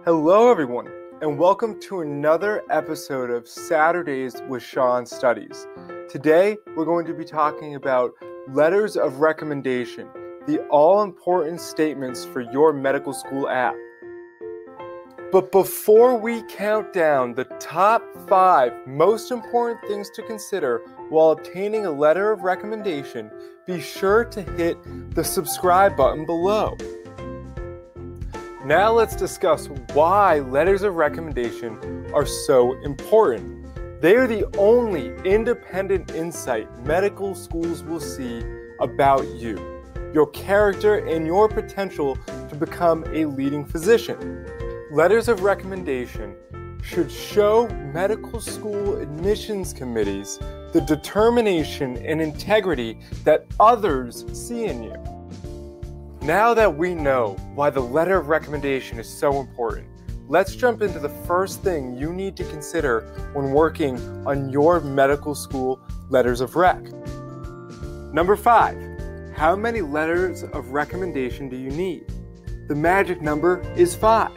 Hello everyone, and welcome to another episode of Saturdays with Sean Studies. Today, we're going to be talking about letters of recommendation, the all-important statements for your medical school app. But before we count down the top 5 most important things to consider while obtaining a letter of recommendation, be sure to hit the subscribe button below. Now let's discuss why letters of recommendation are so important. They are the only independent insight medical schools will see about you, your character, and your potential to become a leading physician. Letters of recommendation should show medical school admissions committees the determination and integrity that others see in you. Now that we know why the letter of recommendation is so important, let's jump into the first thing you need to consider when working on your medical school letters of rec. Number 5, how many letters of recommendation do you need? The magic number is 5.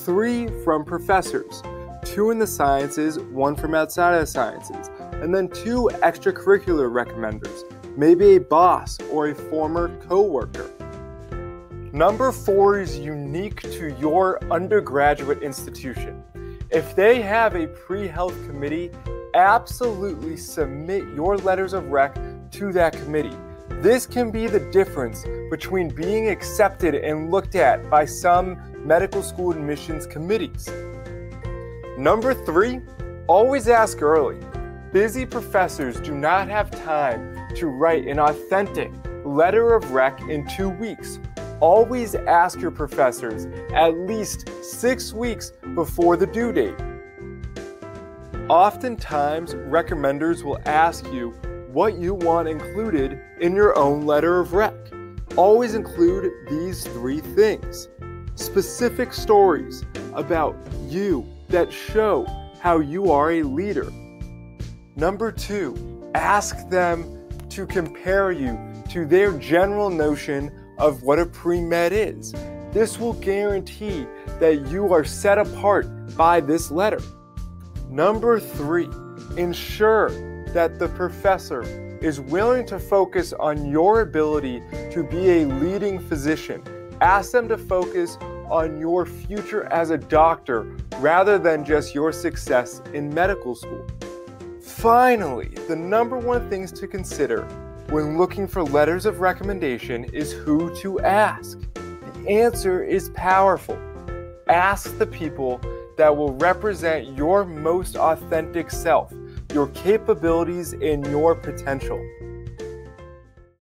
3 from professors, 2 in the sciences, 1 from outside of the sciences, and then 2 extracurricular recommenders, maybe a boss or a former co-worker. Number 4 is unique to your undergraduate institution. If they have a pre-health committee, absolutely submit your letters of rec to that committee. This can be the difference between being accepted and looked at by some medical school admissions committees. Number 3, always ask early. Busy professors do not have time to write an authentic letter of rec in 2 weeks. Always ask your professors at least 6 weeks before the due date. Oftentimes, recommenders will ask you what you want included in your own letter of rec. Always include these 3 things. Specific stories about you that show how you are a leader. Number 2, ask them to compare you to their general notion of what a pre-med is. This will guarantee that you are set apart by this letter. Number 3, ensure that the professor is willing to focus on your ability to be a leading physician. Ask them to focus on your future as a doctor rather than just your success in medical school. Finally, the number 1 things to consider when looking for letters of recommendation is who to ask. The answer is powerful. Ask the people that will represent your most authentic self, your capabilities, and your potential.